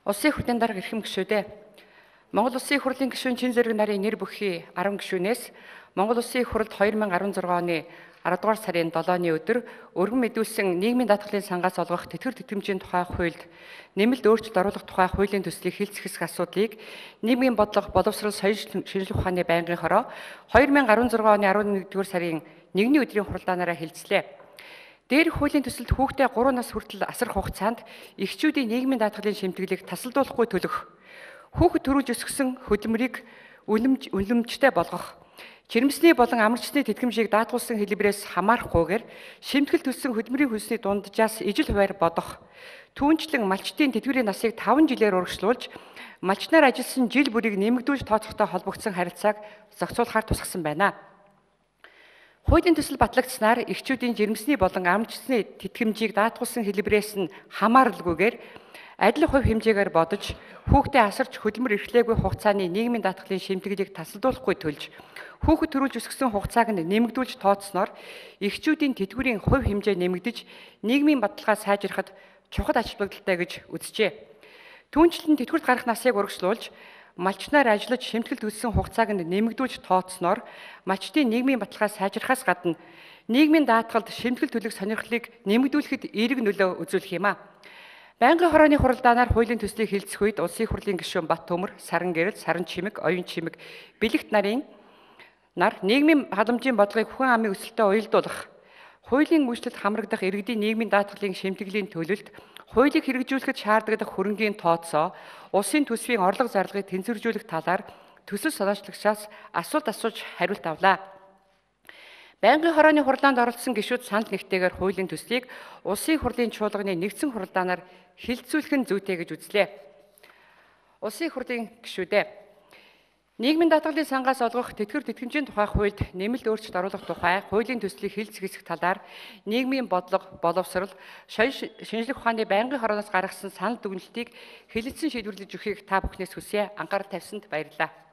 Улсын их хурлын дарга эрхэм гишүүдээ. Монгол Улсын их хурлын гишүүн Чин Зэрэг нарын нэр бүхий 10 гишүүнээс Монгол Улсын их хурлд 2016 оны 10 дугаар сарын 7-ны өдөр өргөн мэдүүлсэн нийгмийн даатгалын сангаас олгох тэтгэр тэтгэмжийн тухай хуульд нэмэлт өөрчлөлт оруулах тухай хуулийн төслийг хэлцэх асуудлыг нийгмийн бодлого боловсрол соёл шинжилгээ ухааны байнгын хороо 2016 оны 11-р сарын 1-ний өдрийн хуралдаанаараа хэлцлээ. Дээрх хуулийн төсөлд хүүхдээ 3 нас хүртэл асар хугацаанд эхчүүдийн нийгмийн даатгалын шимтгэлийг тасалдуулахгүй төлөх, хүүхэд төрүүлж өсгсөн хөдөлмөрийг үнэмштэй болгох, жирэмсний болон амарчсны тэтгэмжийг даатгуулсан хэлбэрээс хамаарахгүйгээр шимтгэл төлсөн хөдөлмөрийн хөлсний дунджаас ижил хувиар бодох, түүнчлэн малчтын тэтгэврийн насыг 5 жилээр урагшлуулж, малчнаар ажилласан жил бүрийг нэмэгдүүлж тооцохтой холбогдсон харилцааг зохицуулахаар тусгасан байна. Хуулийн төсөл батлагдсанаар эхчүүдийн жирэмсний болон амарчсны тэтгэмжийг даатгуулсан хэлбэрээс нь хамааралгүйгээр адил хувь хэмжээгээр бодож хүүхдээ асарч хөдөлмөр эрхлээгүй хугацааны нийгмийн даатгалын шимтгэлийг тасалдуулахгүй төлж хүүхэд төрүүлж өсгсөн хугацааг нь нэмэгдүүлж тооцсноор эхчүүдийн тэтгэврийн хувь хэмжээ нэмэгдэж нийгмийн баталгаа сайжрахад чухал ач холбогдолтой гэж үзжээ. Түүнчлэн тэтгэврт гарах насыг урагшлуулж малчнаар ажиллаж шимтгэл төлсөн хугацааг нь нэмэгдүүлж тооцсноор малчтын нийгмийн баталгаа сайжрахаас гадна нийгмийн даатгалд шимтгэл төлөх сонирхлыг нэмэгдүүлэхэд эерэг нөлөө үзүүлэх юм а. Байнгын хорооны хуралдаанаар хуулийн төслийг хэлцэх үед Улсын их хурлын гишүүн Бат Төмөр, Саран Гэрэл, Саран Чимэг, Оюун Чимэг, Бэлэгт нар нийгмийн халамжийн бодлогыг хүн амын өсөлтөд уялдуулах, хуулийн үйлчлэлд хамрагдах иргэдийн нийгмийн даатгалын шимтгэлийн төлөлд хуулийг хэрэгжүүлэхэд шаардлагатай хөрөнгийн тооцоо, улсын төсвийн орлого зарлагыг тэнцвэржүүлэх талаар төсөл санаачлагчаас асуулт асууж хариулт авлаа. Байнгын хорооны хурлаанд оролцсон гишүүд санал нэгтээгээр хуулийн төслийг Улсын их хурлын чуулганы нэгдсэн хуралдаанаар хэлэлцүүлэх нь зүйтэй гэж үзлээ. Улсын их хурлын гишүүдээ нийгмийн даатгалын сангаас олгох тэтгэр тэтгэмжийн тухай хуульд нэмэлт өөрчлөлт оруулах тухай хуулийн төслийг хэлэлцэх талаар нийгмийн бодлого, боловсрол, соёл шинжилгээ ухааны байнгын хорооноос гаргасан санал дүгнэлтийг хэлэлцэн шийдвэрлэж өгөхийг та бүхнээс хүсье. Анхаарал тавьсанд баярлалаа.